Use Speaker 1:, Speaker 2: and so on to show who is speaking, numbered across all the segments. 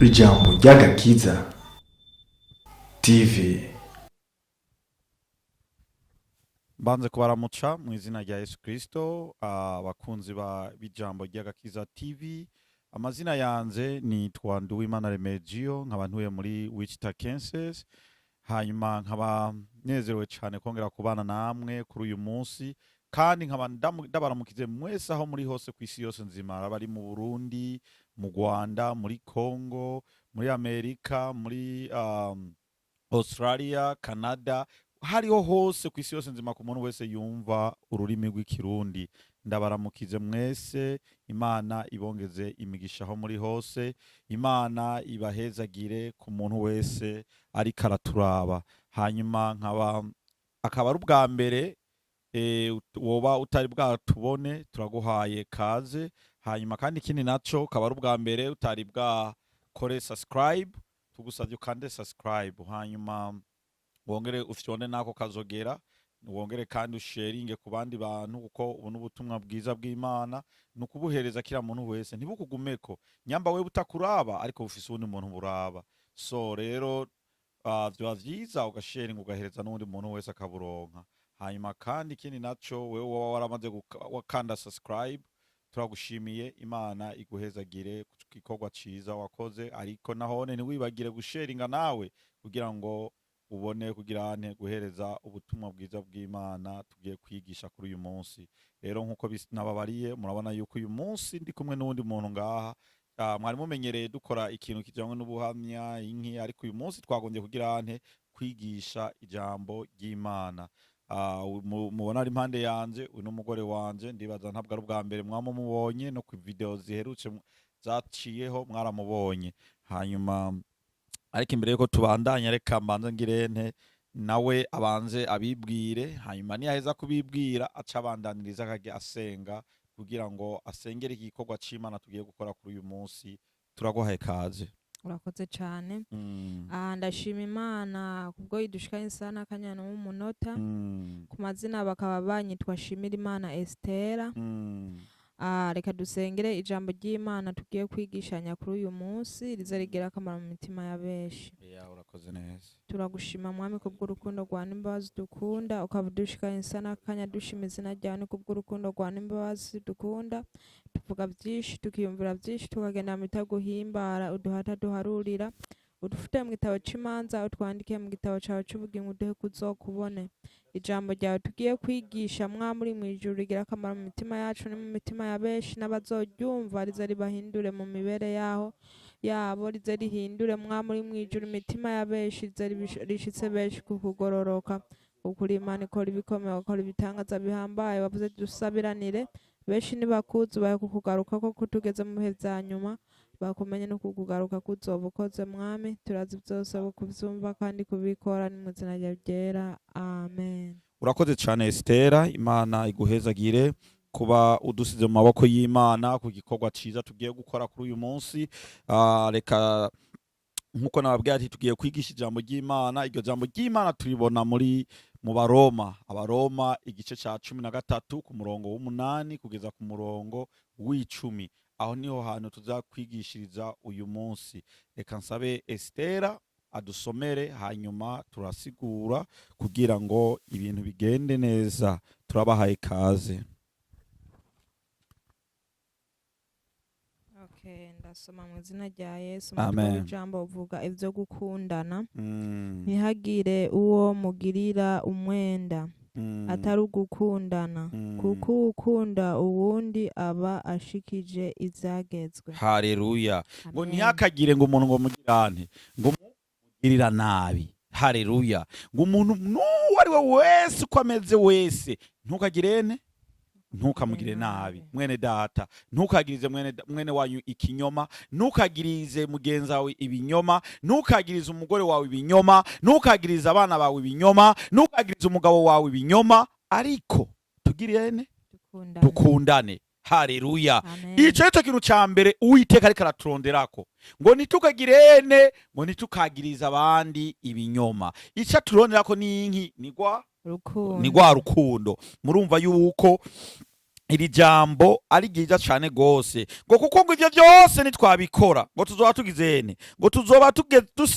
Speaker 1: Ijambo ry'agakiza TV.
Speaker 2: Mbanze kubaramuca mu izina rya Yesu Kristo, abakunzi b'ijambo ry'agakiza TV. Amazina yanze nitwa Ryimana nkaba ntuye muri Wichita, Kansas. Hanyuma nkaba nezerewe cyane kongera kubana namwe kuri uyu munsi, kandi nkaba ndabaramukize mwese aho muri hose ku isi yose nzima, abari mu Burundi, mu Rwanda, muri Congo, muri Amerika, muri Australia, Canada, hariho hose ku isi yose nzima ku muntu wese yumva ururimi rw'ikirundi. Ndabaramukize mwese, Imana ibongeze imigisha aho muri hose, Imana ibahezagire ku muntu wese ariko araturaba. Hanyuma akaba ari ubwa mbere woba utari bwatubone, turaguhaye kaze. Hanyuma kandi ikindi naco akaba ari ubwa mbere utari bwakore subscribe, tugusavye ukande subscribe. Hanyuma wongere ufyonde nako kazogera, wongere kandi usharinge ku bandi bantu, kuko ubu n'ubutumwa bwiza bw'Imana nukubuhereza kira muntu wese, ntibukugumeko nyamba wewe utakuraba ariko ufise undi muntu buraba. So rero vyoba vyiza ugasharinga ugahereza n'undi muntu wese akaburonka. Hanyuma kandi ikindi naco wewe woba waramaze wakanda subscribe, turagushimiye, Imana iguhezagire ku gikorwa ciza wakoze. Ariko nahone ntiwibagire gusharinga nawe kugira ngo ubone guhereza ubutumwa bwiza bw'Imana tugiye kwigisha kuri uyu munsi. Rero nkuko nababariye, murabona yuko uyu munsi ndi kumwe n'undi muntu ngaha. Mwari mumenyereye dukora ikintu kijyanye n'ubuhamya inki, ariko uyu munsi twagombye kwigisha ijambo ry'Imana. Mubona ari impande yanje, uyu n'umugore wanje, ndibaza ntabwo ari ubwa mbere mwamubonye, no ku video ziherutse zaciyeho mwaramubonye. Hanyuma ariko imbere yuko tubandanya, reka mbanze ngirente nawe abanze abibwire, hanyuma niyaheza kubibwira aca abandaniriza akajya asenga kugira ngo asengere iki gikorwa c'Imana tugiye gukora kuri uyu munsi. Turaguhaye kaze.
Speaker 3: Urakoze cyane. Ndashima Imana kubwo idushikanye sana akanyana w'umunota. Ku mazina bakaba banyitwa Shimira Imana Estera. Reka dusengere ijambo ry'Imana tugiye kwigishanya kuri uyu munsi, riza rigira akamaro mu mitima ya benshi.
Speaker 2: Urakoze neza.
Speaker 3: Turagushima Mwami kubw'urukundo rwa n'imbabazi dukunda, ukaba udushikanye sana akanya dushima izina ryawe kubw'urukundo rwa n'imbabazi dukunda. Tuvuga byinshi, tukiyumvira byinshi, tukagenda mu bitaguhimbara, uduhata duharurira, udufute mu gitabo cy'imanza, utwandike mu gitabo cyawe cy'ubugingo, uduhe kuzokubone. Ijambo ryawe tugiye kwigisha Mwami uri mu ijuru rigira akamaro mu mitima yacu no mu mitima ya benshi, n'abazoryumva riza ribahindure mu mibere yabo, riza rihindure Mwami uri mu ijuru imitima ya benshi, riza rishitse benshi kukugororoka. Ukuri Imana ikora ibikomeye, ukora ibitangaza bihambaye, wavuze dusabiranire. Benshi nibakuzi baye kukugaruka ko kutugeze mu bihe vya nyuma, bakumenye no kukugaruka kuzoba ukoze Mwami. Turazi byose bo kuvyumva kandi kubikora, ni mu izina ryawe ryera, amen.
Speaker 2: Urakoze cyane Estera, Imana iguhezagire kuba udusize mu maboko y'Imana ku gikorwa ciza tugiye gukora kuri uyu munsi. Reka nkuko nababwiye ati tugiye kwigisha ijambo ry'Imana. Iryo jambo ry'Imana turibona mu Abaroma igice ca 13 ku murongo w'8 kugeza ku murongo w'10. Aho niho hantu tuzakwigishiriza uyu munsi. Reka nsabe Estera adusomere, hanyuma turasigura kugira ngo ibintu bigende neza. Turabahaye kaze.
Speaker 3: Ndasoma mu izina rya Yesu.
Speaker 2: Amen.
Speaker 3: Ijambo uvuga ivyo gukundana. Ntihagire uwo mugirira umwenda atari ugukundana, kuko ukunda uwundi aba ashikije ivyagezwe.
Speaker 2: Haleluya. Ngo ntihakagire ngo umuntu ngo mugirane, ngo mugirira nabi. Haleluya. Ngo umuntu n'uwari we wese uko ameze wese ntukagirene, ntukamugire nabi. Mwene data, ntukagirize mwene wanyu ikinyoma, ntukagirize mugenzi wawe ibinyoma, ntukagirize umugore wawe ibinyoma, ntukagirize abana bawe ibinyoma, ntukagirize umugabo wawe ibinyoma, ariko tugirene, dukundane. Haleluya. Ico cyo kintu ca mbere Uwiteka ariko araturonderako, ngo nitukagirene, ngo nitukagirize abandi ibinyoma. Ico turonderako ni inki, ni rwa rukundo. Murumva yuko iri jambo ari ryiza cyane gose ngo kuko ngo ivyo byose nitwabikora ngo tuzoba tugizene ngo tuzoba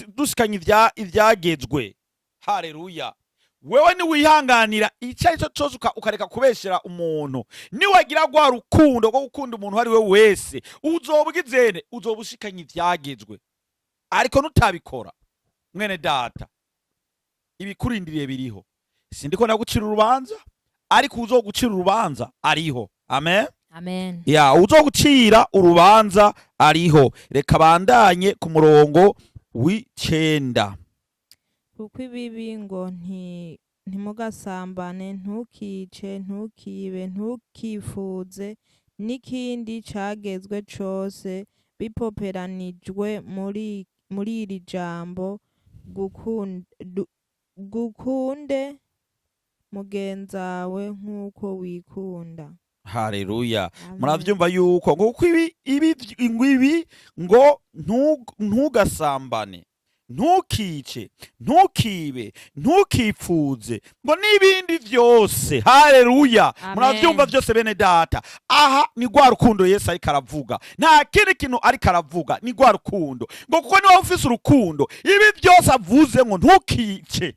Speaker 2: dusikanye ivyagezwe. Haleluya. Wewe ni wihanganira icyo ari cyo cyose ukareka kubeshera umuntu, niwagira gwa rukundo rwo gukunda umuntu ari we wese, uzoba ugizene, uzoba ushikanye ivyagezwe. Ariko nutabikora mwene data, ibikurindiriye biriho. Sindiko nagucira urubanza, ariko uzogucira urubanza ariho. Amen.
Speaker 3: Amen.
Speaker 2: Ya uzogucira urubanza ariho. Reka bandanye ku murongo w'9.
Speaker 3: Kuko ibibi ngo ntimugasambane, ntukice, ntukibe, ntukifuze n'ikindi cagezwe cose bipoperanijwe muri iri jambo, gukunde mugenzawe nk'uko wikunda.
Speaker 2: Haleluya. Muravyumva yuko nguko ibi ngo ntugasambane, ntukice, ntukibe, ntukipfuze ngo n'ibindi vyose. Haleluya. Muravyumva vyose bene data. Aha ni gwa rukundo Yesu ariko aravuga, nta kindi kintu ariko aravuga, ni gwa rukundo ngo kuko niwe ufise urukundo, ibi byose avuze ngo ntukice,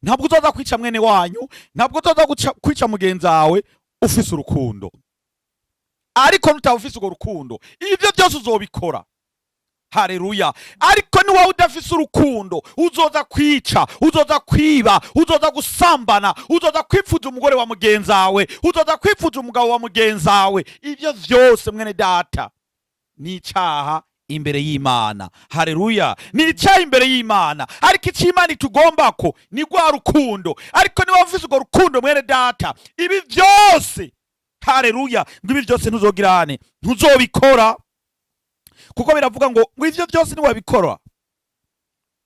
Speaker 2: ntabwo uzoza kwica mwene wanyu, ntabwo uzoza kwica mugenzi wawe ufise urukundo. Ariko nutaba ufise urwo rukundo, ivyo byose uzobikora. Haleluya. Ariko ni wowe udafise urukundo, uzoza kwica, uzoza kwiba, uzoza gusambana, uzoza kwipfuza umugore wa mugenzi wawe, uzoza kwipfuza umugabo wa mugenzi wawe. Ivyo vyose mwene data ni icaha imbere y'Imana. Haleluya. Ni icaha imbere y'Imana, ariko icyo Imana itugombako ni gwa rukundo. Ariko ni wowe ufise urwo rukundo mwene data, ibi vyose, haleluya, ngo ibi vyose ntuzogirane, ntuzobikora. Kuko biravuga ngo ivyo byose ni wabikora,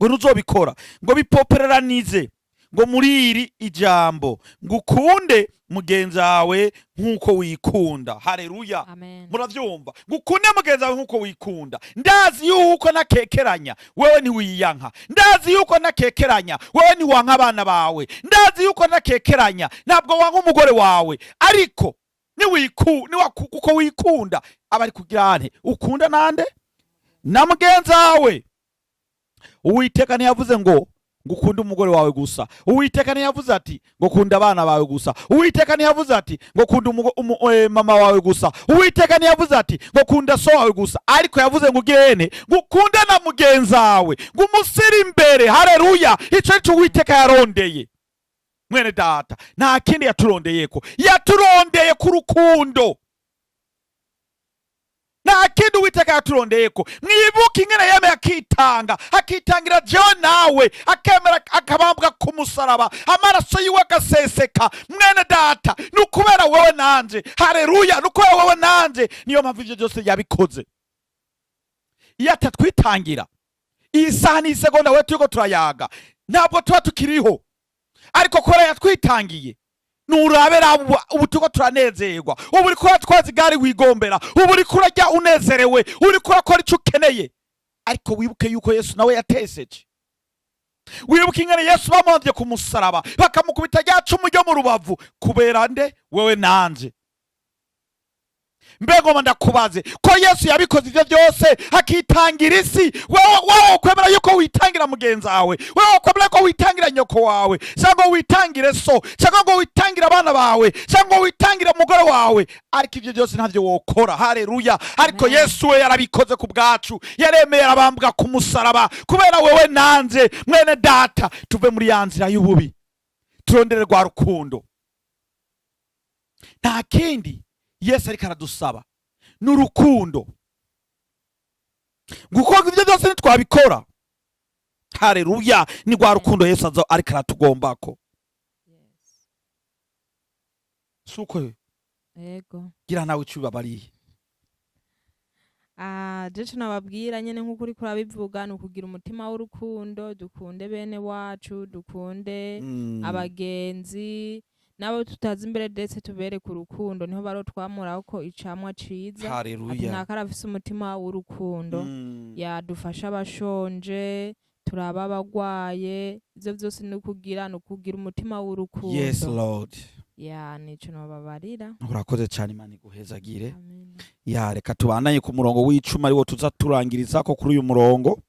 Speaker 2: ngo ntuzobikora, ngo bipopereranize ngo muri iri ijambo, ngo ukunde mugenzi wawe nk'uko wikunda. Haleluya. Muravyumva, ngo ukunde mugenzi wawe nk'uko wikunda. Ndazi yuko nakekeranya wewe ntiwiyanka, ndazi yuko nakekeranya wewe ntiwanka abana bawe, ndazi yuko nakekeranya ntabwo wanka umugore wawe, ariko kuko wikunda abari kugirane ukunda nande na mugenzi wawe. Uwiteka ntiyavuze ngo ukunda umugore wawe gusa, Uwiteka ntiyavuze ati ngo kunda abana bawe gusa, Uwiteka ntiyavuze ati ngo kunda mama wawe gusa, Uwiteka ntiyavuze ati ngo kunda so wawe gusa, ariko yavuze ngo ugirene ngo ukunde na mugenzi wawe, ngo umusire imbere. Haleluya. Ico ari cyo Uwiteka yarondeye mwene data, nta kindi yaturondeyeko, yaturondeye ku rukundo, nta kindi Uwiteka yaturondeyeko. Mwibuke ingene yemeye akitangira jewe nawe, akemera akabambwa ku musaraba, amaraso yiwe agaseseka. Mwene data, nukubera wewe nanje. Haleluya. Nukubera wewe nanje, niyo mpamvu ivyo byose yabikoze. Iyo atatwitangira iyi saha n'isegonda we turiko turayaga, ntabwo tuba tukiriho. Ariko kora yatwitangiye, nurabera ubu turiko turanezerwa, ubu uriko uratwaza igare wigombera, ubu uriko urarya unezerewe, uriko urakora ico ukeneye. Ariko wibuke yuko Yesu nawe yateseje. Wibuke ingene Yesu bamuvye ku musaraba, bakamukubita rya cumu ryo mu rubavu, kubera nde? Wewe nanje. Mbego ndakubaze ko Yesu yabikoze ivyo byose akitangira isi, wewe kwemera yuko witangira mugenzi wawe, wewe kwemera ko witangira nyoko wawe, cyangwa witangire so, cyangwa ngo witangira abana bawe, cyangwa witangira umugore wawe, ariko ivyo byose ntavyo wokora. Haleluya. Ariko Yesu we yarabikoze ku bwacu, yaremeye arabambwa ku musaraba kubera wewe nanje. Mwene data, tuve muri ya nzira y'ububi, turondere rwa rukundo. Nta kindi Yesu ariko aradusaba n'urukundo, gukorwa ivyo byose ntitwabikora. Haleluya. Ni rwa rukundo Yesu ariko aratugombako. Suko
Speaker 3: yego,
Speaker 2: gira nawe ico babariye.
Speaker 3: Jewe nababwira nyene nk'uko uriko urabivuga, ni ukugira umutima w'urukundo, dukunde bene wacu, dukunde abagenzi nabo tutazi imbere, ndetse tubere ku rukundo, niho barotwamuraho ko icamwa ciza. Ati nta karafise umutima w'urukundo, yadufasha abashonje, turaba abagwaye. Ivyo vyose ni ukugira umutima w'urukundo.
Speaker 2: Yes Lord.
Speaker 3: ya nico nobabarira.
Speaker 2: urakoze cyane, Imana iguhezagire.
Speaker 3: Amen.
Speaker 2: Ya reka tubandanye ku murongo w'icumi ariwo tuza turangiriza ko kuri uyu murongo.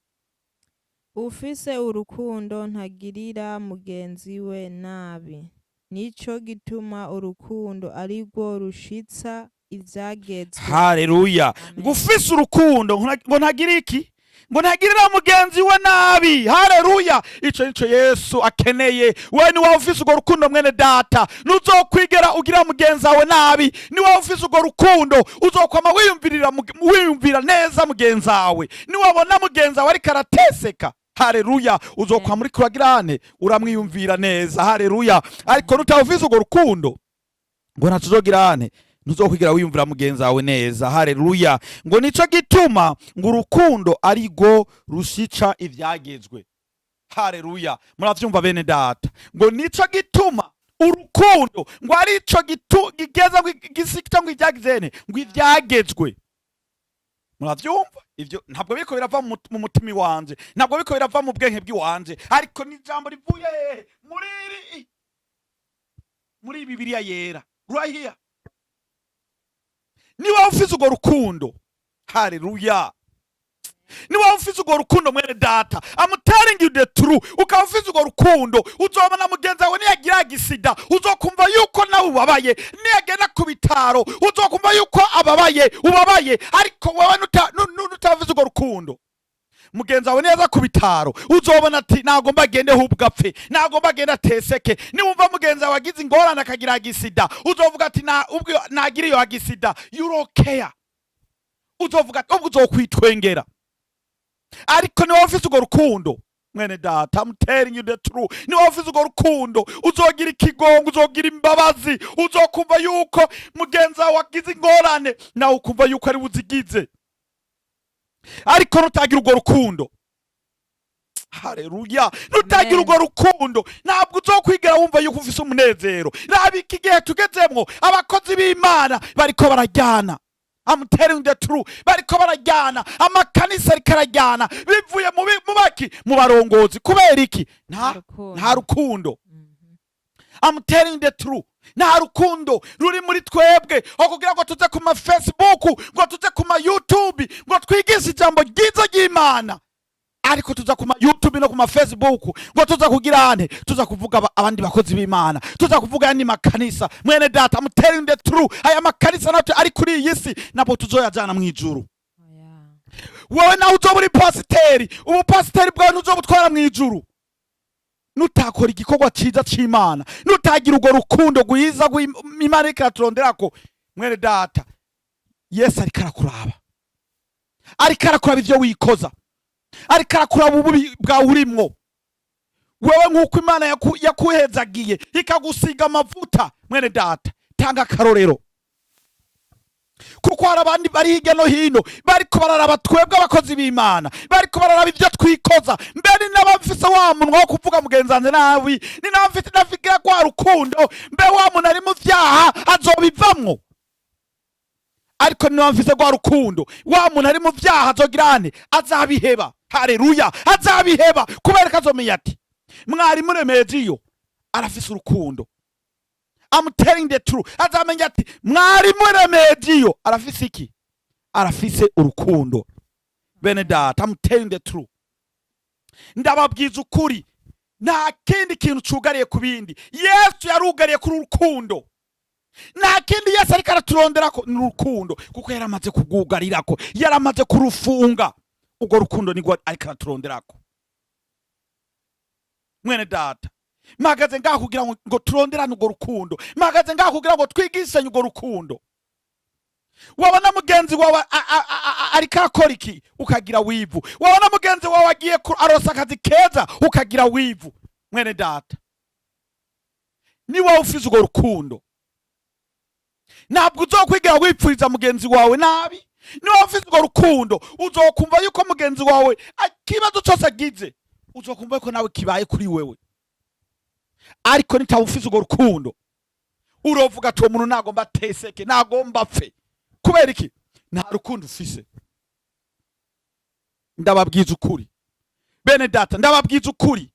Speaker 3: Ufise urukundo ntagirira mugenzi we nabi, nico gituma urukundo arirwo rushitsa ivyagezwe.
Speaker 2: Haleluya.
Speaker 3: Amen.
Speaker 2: Ngo ufise urukundo ngo ntagire iki? Ngo ntagirira mugenzi we nabi. Haleluya. Ico nico Yesu akeneye. Wewe ni wawe ufise urwo rukundo mwene data, nuzokwigera ugira mugenzi wawe nabi. Ni wawe ufise urwo rukundo uzokwama wiyumvira neza mugenzi wawe. Ni wabona mugenzi wawe ariko arateseka, haleluya, uzokwama uriko uragirane uramwiyumvira neza. Haleluya. Ariko nutawufise urwo rukundo ngo ntuzogirane, ntuzokwigira wiyumvira mugenzi wawe neza. Haleluya. Ngo nico gituma ngo urukundo arirwo rushica ivyagezwe. Haleluya. Muravyumva bene data, ngo nico gituma urukundo ngo arico gigeza gisita ngo ivyagezene ngo ivyagezwe. Muravyumva? Ivyo ntabwo biriko birava mu mutima wanje, ntabwo biriko birava mu bwenge bw'iwanje, ariko ni ijambo rivuye muri Bibiliya yera. Right here. Niba ufise urwo rukundo, haleluya, niba ufise urwo rukundo mwene data, I'm telling you the truth, ukaba ufise urwo rukundo uzobona mugenzi wawe niyagira agisida uzokumva yuko nawe ubabaye, niyagenda ku bitaro uzokumva yuko ubabaye, ariko wewe nutafise urwo rukundo, mugenzi wawe neza ku bitaro uzobona ati nagomba agende hubwo apfe, nagomba agende ateseke. Niwumva mugenzi wawe agize ingorane akagira agisida uzovuga ati ubwo nagira iyo agisida you don't care, uzovuga ati ubwo uzokwitwengera. Ariko niba ufise urwo rukundo mwene data, I'm telling you the truth, niba ufise urwo rukundo uzogira ikigongo, uzogira imbabazi, uzokumva yuko mugenzi wawe agize ingorane nawe ukumva yuko ari buzigize. Ariko nutagira urwo rukundo, haleluya, nutagira urwo rukundo ntabwo uzokwigera wumva yuko ufise umunezero. Raba iki gihe tugezemwo, abakozi b'Imana bariko barajyana, I'm telling the truth, bariko barajyana, amakanisa ariko arajyana bivuye mu baki, mu barongozi. Kubera iki? Nta rukundo. I'm telling the truth, nta rukundo ruri muri twebwe aho kugira ngo tuze ku ma Facebook, ngo tuze ku ma YouTube, ngo twigishe ijambo ryiza ry'Imana, ariko tuza ku ma YouTube no ku ma Facebook ngo tuza kugirane, tuza kuvuga abandi bakozi b'Imana, tuza kuvuga ni makanisa. Mwene data, I'm telling the truth, aya makanisa nato ari kuri iyi si nabo tuzoyajana mu ijuru. Wowe nawe uzoba uri pasiteri, ubu pasiteri bwawe ntuzobutwara mu ijuru nutakora igikorwa ciza c'Imana, nutagira urwo rukundo rwiza Imana iriko iraturonderako. Mwene data, Yesu ariko arakuraba, ariko arakuraba ivyo wikoza, ariko arakuraba ububi bwawe urimwo. Wewe nk'uko Imana yakuhezagiye ikagusiga amavuta, mwene data, tanga akarorero, kuko hari abandi bari hirya no hino bariko bararaba twebwe abakozi b'Imana, bariko bararaba ivyo twikoza. Mbere n'abafise wa munwa wo kuvuga mugenzi wanje nabi, ni n'abafite nafigira kwa rukundo, mbe wa muntu ari mu vyaha azobivamwo. Ariko ni n'abafise kwa rukundo, wa muntu ari mu vyaha azogirane, azabiheba. Haleluya, azabiheba kubera kazomenya ati mwari muremejiyo arafise urukundo. I'm telling the truth, azamenya ati mwari muremejiyo arafise iki? Arafise urukundo. Bene data, I'm telling the truth, ndababwiza ukuri, nta kindi kintu cugariye ku bindi. Yesu yarugariye kuri urukundo, nta kindi Yesu ariko araturonderako ni urukundo, kuko yaramaze kugwugarirako, yaramaze kurufunga. Urwo rukundo nigwo ariko araturonderako. Mwene data, magaze ngaho kugira ngo turonderane urwo rukundo, magaze ngaho kugira ngo twigishanye urwo rukundo. Wabona mugenzi wawe ariko akora iki ukagira wivu, wabona mugenzi wawe agiye arosa akazi keza ukagira wivu. Mwene data, ni wowe ufise urwo rukundo, ntabwo uzokwigira wipfuriza mugenzi wawe nabi. Ni wowe ufise urwo rukundo, uzokumva yuko mugenzi wawe ikibazo cyose agize uzokumva yuko nawe kibaye kuri wewe. Ariko nitawe ufise urwo rukundo urovuga ati uwo muntu nagomba ateseke, nagomba apfe. Kubera iki? Nta rukundo ufise. Ndababwiza ukuri bene data, ndababwiza ukuri.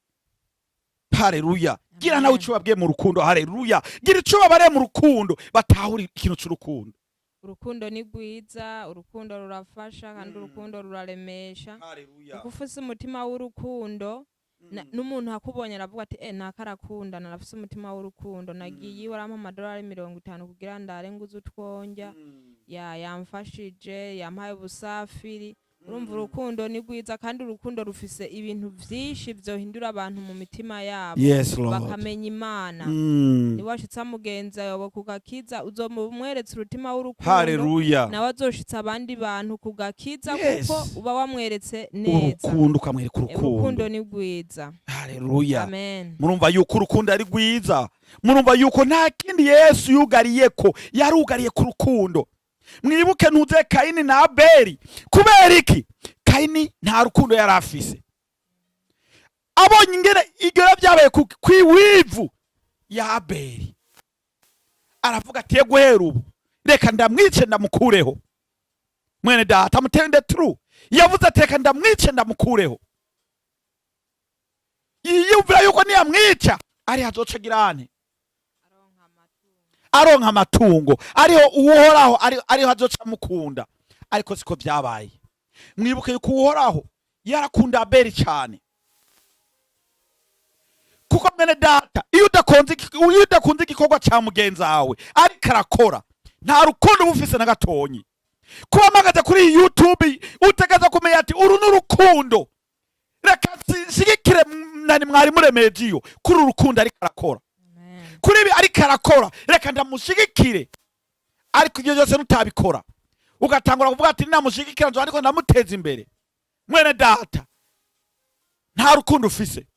Speaker 2: Haleluya. gira nawe ico babwiye mu rukundo. Haleluya. Gira ico babare mu rukundo batahura ikintu c'urukundo.
Speaker 3: Urukundo ni rwiza, urukundo rurafasha kandi urukundo ruraremesha.
Speaker 2: Haleluya.
Speaker 3: Ufise umutima w'urukundo n'umuntu akubonye aravuga ati nakarakunda narafise umutima w'urukundo nagiye warampa amadolari 50 kugira ndare nguze utwonja yamfashije yampaye ubusafiri. Urumva urukundo ni rwiza kandi urukundo rufise ibintu vyinshi vyohindura abantu mu mitima yabo.
Speaker 2: Yes, Lord.
Speaker 3: Bakamenya Imana. Ni washitsa mugenza yawe kugakiza uzomumweretse urutima w'urukundo.
Speaker 2: Haleluya.
Speaker 3: Nawe azoshitsa abandi bantu kugakiza kuko uba wamweretse neza.
Speaker 2: Urukundo ukamwereka urukundo.
Speaker 3: Urukundo ni rwiza.
Speaker 2: Haleluya.
Speaker 3: Amen.
Speaker 2: Murumva yuko urukundo ari rwiza. Murumva yuko nta kindi Yesu yugariyeko, yarugariye ku rukundo. Mwibuke ntuze Kayini na Abeli. Kubera iki? Kayini nta rukundo yari afise. Abonye ingene igera byabaye kwiwivu ya Abeli. Aravuga ati guhera ubu reka ndamwice ndamukureho. Mwene data amutende true. Yavuze ati reka ndamwice ndamukureho. Yiyumvira yuko niyamwica ari hazoca girane. Aronka amatungo ariho uhoraho ariho hazoca mukunda. Ariko siko byabaye. Mwibuke yuko uhoraho yarakunda Abeli cyane. Kuko mwene data iyo udakunze igikorwa cya mugenzi wawe ariko arakora nta rukundo bufise na gatonyi. Kuba magaze kuri YouTube utegaza kumenya ati uru n'urukundo. Reka nshigikire nani mwari muremejiyo kuri urukundo ariko arakora. Kuri ibi ariko arakora reka ndamushigikire. Ariko ibyo byose nutabikora ugatangura kuvuga ati namushigikira nzo ariko ndamuteza imbere. Mwene data nta rukundo ufise.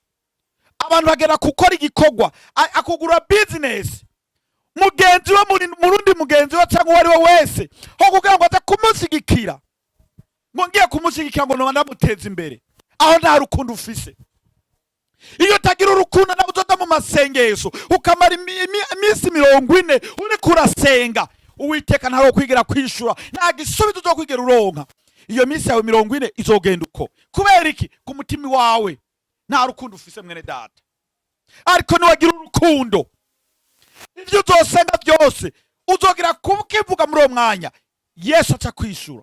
Speaker 2: Abantu bagera gukora igikorwa akugura business mugenzi we murundi mugenzi we cyangwa wari we wese ho kugira ngo atakumushyigikira ngo ngiye kumushyigikira ngo ndamuteza imbere. Aho nta rukundo ufise. Iyo tagira urukundo nawe uzoda mu masengesho ukamara iminsi 40 uri kurasenga Uwiteka ntaro kwigira kwishura nta gisubizo uzo kwigira uronka. Iyo minsi yawe 40 izogenda uko. Kubera iki? Ku mutima wawe nta rukundo ufise mwene data. Ariko niwagira urukundo ivyo uzosenga byose uzogira kukivuga muri uwo mwanya Yesu aca kwishura.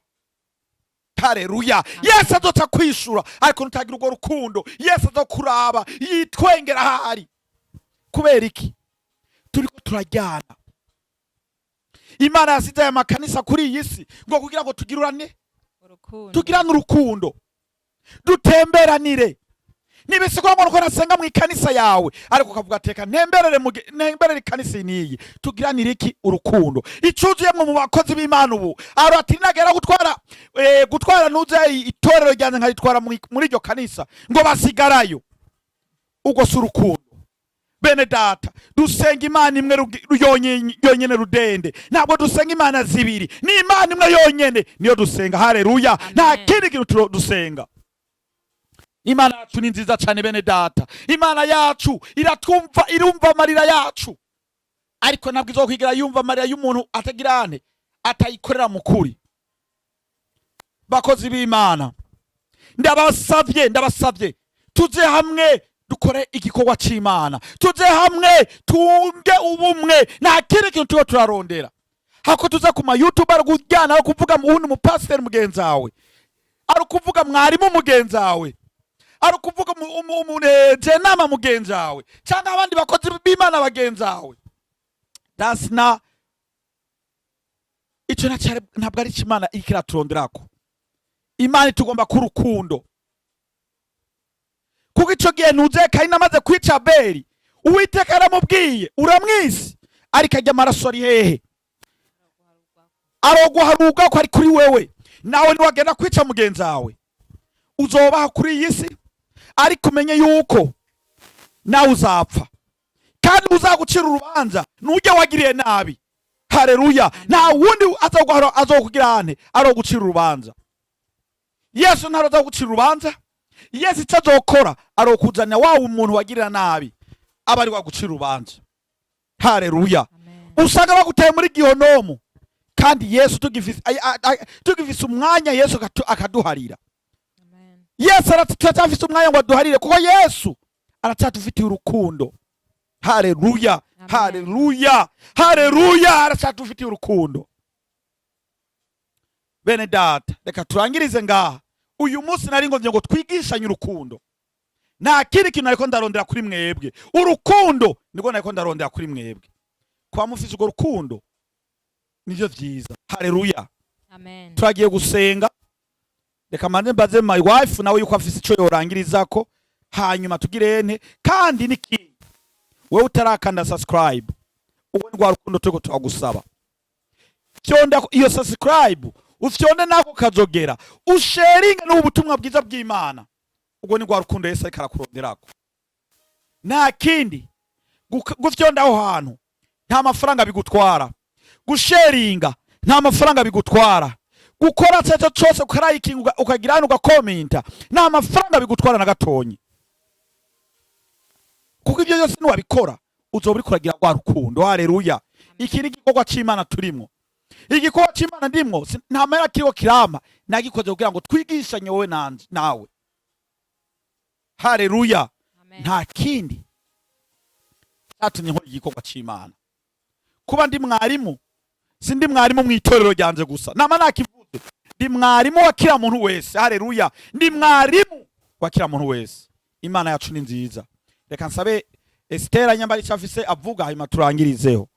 Speaker 2: Haleluya. Yesu azoca kwishura. Ariko nutagira urwo rukundo Yesu azokuraba yitwengera hari. Kubera iki? Turiko turajyana. Imana yasize aya makanisa kuri iyi si ngo kugira ngo tugirurane urukundo. Tugirane urukundo. Dutemberanire. Nibisigwa ngo nasenga mu ikanisa yawe ariko kavuga teka ntemberere ikanisa niyi tugiranire iki urukundo. Icuzuyemwe mu bakozi b'Imana ubu aro ati nagera gutwara nuze itorero ryanze nkalitwara muri iryo kanisa ngo basigarayo. Ugo si urukundo. Bene data dusenga Imana imwe yonyene rudende. Ntabwo dusenga Imana zibiri. Ni Imana imwe yonyene niyo dusenga. Haleluya. Nta kindi kintu dusenga. Imana yacu ni nziza cyane bene data. Imana yacu iratwumva irumva amarira yacu. Ariko ntabwo izokwigira yumva amarira y'umuntu atagirane atayikorera mukuri. Bakozi b'Imana ndabasavye tuze hamwe dukore igikorwa c'Imana. Tuze hamwe tunge ubumwe nta kindi kintu tuba turarondera. Hako tuza kuma YouTube ari kujyana aho kuvuga muhundi mu pastor mugenzi wawe. Ari kuvuga mwarimu mugenzi wawe. Ari kuvuga umunjenama mugenzi wawe cyangwa abandi bakozi b'Imana bagenzi wawe. That's not icyo ntabwo ari Imana ikiraturonderako. Imana tugomba ku rukundo. Kuko icyo gihe nuze Kayini amaze kwica Abeli Uwiteka aramubwiye uramwisi ariko ajya amaraso ari hehe? Aroguharuka ko ari kuri wewe. Nawe niwagenda kwica mugenzi wawe uzobaha kuri iyi si ariko umenye yuko nawe uzapfa kandi uzagucira urubanza nujya wagiriye nabi. Haleluya. Nta wundi azokugirane arogucira urubanza. Yesu ntaro azogucira urubanza. Yesu itazokora arokuzanya wawe umuntu wagirira nabi abari wagucira urubanza. Haleluya. Usanga bagutaye muri gihonomu kandi Yesu tugifise umwanya Yesu akaduharira. Yesu aratafise umwanya ngo aduharire kuko Yesu aracyatufitiye urukundo. Haleluya,
Speaker 3: Amen.
Speaker 2: haleluya, haleluya. Aracyadufitiye urukundo. Bene data, reka turangirize ngaha. Uyu munsi nari ngo twigishanye urukundo. Nta kindi kintu nariko ndarondera kuri mwebwe. Urukundo niko nariko ndarondera kuri mwebwe. Kwa mufise urwo rukundo nivyo vyiza. Haleluya.
Speaker 3: Amen.
Speaker 2: Turagiye gusenga. Reka manje mbaze my wife nawe yuko afise ico yorangirizako, hanyuma tugirene. Kandi niki wewe utarakanda subscribe, uwe ndwa rukundo turiko turagusaba. Fyonda iyo subscribe, ufyonde nako kazogera, usharinga n'ubutumwa bwiza bw'Imana. Ubwo ni rwa rukundo Yesu ariko arakuronderako. Nta kindi gufyonda aho hantu nta mafaranga bigutwara, gusharinga nta mafaranga bigutwara, gukora cyo cyose ukarayikinga ukagira hano ugakomenta nta mafaranga bigutwara na gatonyi. Kuko ibyo byose niwabikora uzoba uri kuragira rwa rukundo. Haleluya. Iki ni igikorwa cy'Imana turimo. Igikorwa cy'Imana ndimwo nta mera kiriho kirama, nagikoze kugira ngo twigishanye wowe nawe. Haleluya. Nta kindi cyatumye nkora igikorwa cy'Imana. Kuba ndi mwarimu, sindi mwarimu mu itorero ryanje gusa, nama nakivuze, ndi mwarimu wa kila muntu wese. Haleluya. Ndi mwarimu wa kila muntu wese. Imana yacu ni nziza. Reka nsabe Estera nyambari cyafise avuga hanyuma turangirizeho.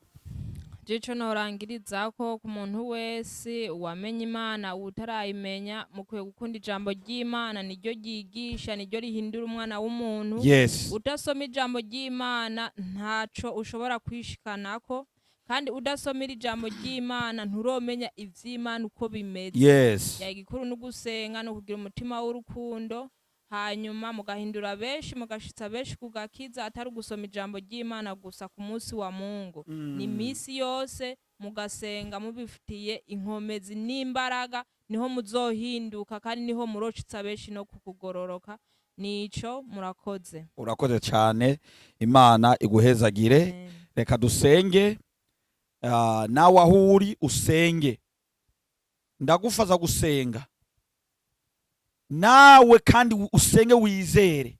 Speaker 3: Jico norangirizako ku muntu wese wamenye Imana utarayimenya, mukwiye gukunda ijambo ry'Imana, niryo ryigisha, niryo rihindura umwana w'umuntu.
Speaker 2: Yes.
Speaker 3: Udasoma ijambo ry'Imana ntaco ushobora kwishikanako, kandi udasomera ijambo ry'Imana nturomenya ivy'Imana uko bimeze.
Speaker 2: Yes.
Speaker 3: Ya igikuru no gusenga no kugira umutima w'urukundo, hanyuma mugahindura benshi mugashitsa benshi kugakiza, atari gusoma ijambo ry'Imana gusa ku munsi wa Mungu. Ni misi yose mugasenga mubifitiye inkomezi n'imbaraga, niho muzohinduka kandi niho muroshitsa benshi no kukugororoka. Nico murakoze.
Speaker 2: Urakoze cyane, Imana iguhezagire. Reka dusenge. Nawe aho uri usenge, ndagufaza gusenga nawe kandi usenge wizere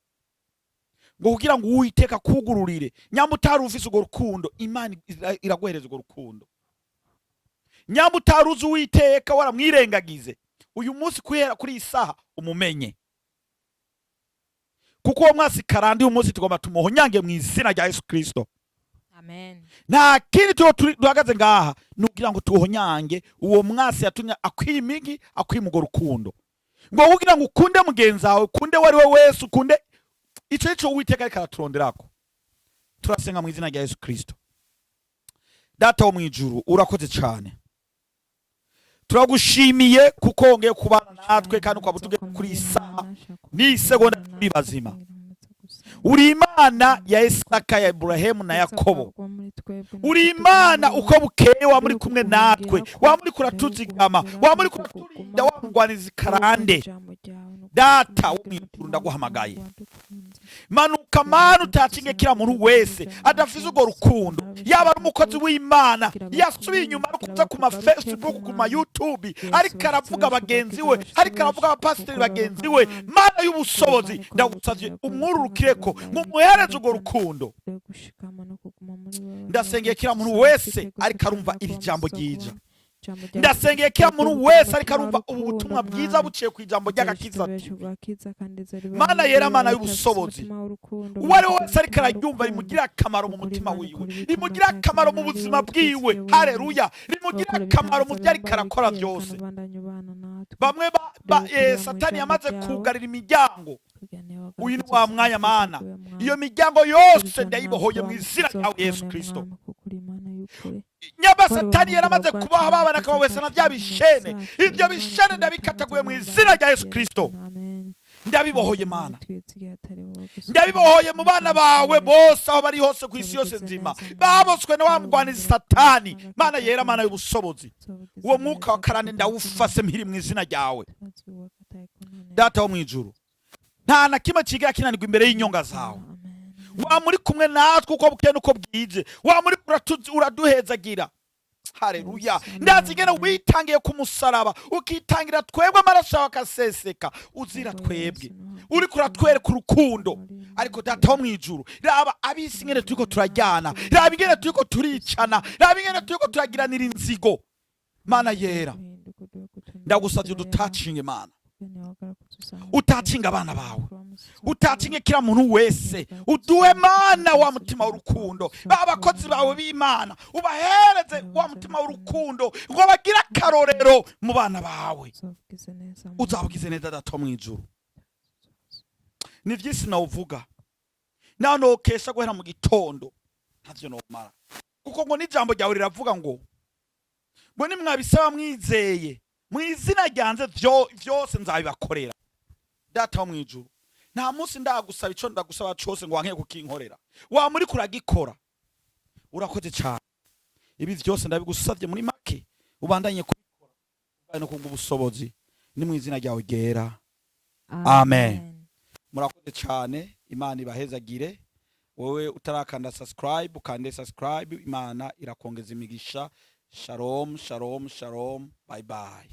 Speaker 2: ngo kugira ngo Uwiteka kugururire. Nyamutari ufise urwo rukundo, Imana iraguhereza urwo rukundo. Nyamutari uzi Uwiteka waramwirengagize, uyu munsi kuhera kuri isaha umumenye, kuko uwo mwasi karandi uyu munsi tugomba tumuhonyange mu izina rya Yesu Kristo.
Speaker 3: Amen.
Speaker 2: Nta kindi duhagaze ngaha nugira ngo tuhonyange uwo mwasi yatumye akwimigi akwimugo rukundo, ngo kugira ngo ukunde mugenzi wawe, ukunde wari we wese, ukunde ico Uwiteka ariko araturonderako. Turasenga mu izina rya Yesu Kristo. Data wo mwijuru, urakoze cyane, turagushimiye kuko wongeye kubana natwe kandi ukabutuge kuri isaha ni segonda turi bazima. Uri Imana ya Isaka, ya Ibrahimu na Yakobo. Uri Imana uko bukeye wa muri kumwe natwe, wa muri kuratuzigama, wa muri kuraturinda, wa mugwaniza karande. Data wo mwijuru ndaguhamagaye, manuka Mana utacinge kila muntu wese adafise urwo rukundo, yaba ari umukozi w'Imana yasubiye inyuma no kuza ku ma Facebook, ku ma YouTube, ariko aravuga bagenzi we, ariko aravuga abapasiteri bagenzi we. Mana y'ubushobozi ndagusavye umwururukireko ngo muhereze urwo rukundo. Ndasengeye kila muntu wese ariko arumva iri jambo ryija, ndasengeye kila muntu wese ariko arumva ubu butumwa bwiza buciye ku ijambo ry'agakiza. Mana yera, Mana y'ubushobozi, uwari wese ariko araryumva rimugira akamaro mu mutima wiwe, rimugira akamaro mu buzima bwiwe. Haleluya. Rimugira akamaro mu byo ariko arakora byose. Bamwe Satani yamaze kugarira imiryango, uyu ni wa mwanya Mana, iyo miryango yose ndayibohoye mu izina rya Yesu Kristo. Nyaba Satani yaramaze kubaho babana akaba wese na bya bishene, ibyo bishene ndabikataguye mu izina rya Yesu Kristo. Ndabibohoye Mana, ndabibohoye mu bana bawe bose aho bari hose ku isi yose nzima, baboswe na wa mugwanizi Satani. Mana yera, Mana y'ubushobozi, uwo mwuka wa karande ndawufase mpiri mu izina ryawe. Data wo mwijuru, nta na kimwe kigira kinanirwa imbere y'inyonga zawe. Wa muri kumwe natwe uko bukeye uko bwije, wa muri uraduhezagira. Haleluya. Ndazigena witangiye ku musaraba, ukitangira twebwe amaraso yawe akaseseka, uzira twebwe, uri kuratwereka urukundo. ariko data wo mwijuru raba abisi ingene turiko turajyana, raba ingene turiko turicana, raba ingene turiko turagiranira inzigo. Mana yera, ndagusavye udutacinge Mana, utacinge abana bawe, utacinge kila muntu wese, uduhe Mana wa mutima w'urukundo, abakozi bawe b'Imana ubahereze wa mutima w'urukundo, ngo bagira akarorero mu bana bawe. Uzabugize neza data wo mwijuru. Ni vyinshi nawuvuga, naho nokesha guhera mu gitondo ntavyo nomara, kuko ngo n'ijambo ryawe riravuga ngo nimwabisaba mwizeye mu izina ryanjye vyose nzabibakorera. Data wo mwijuru, nta munsi ndagusaba ico ndagusaba cose ngo wanke kukinkorera, wa muri kuragikora. Urakoze cyane, ibi vyose ndabigusavye muri make, ubandanye kubikora no kunga ubusobozi, ni mu izina ryawe ryera, amen. Murakoze cyane, Imana ibahezagire. Wowe utarakanda subscribe, ukande subscribe, Imana irakongeza imigisha. Shalom, shalom, shalom, bye bye.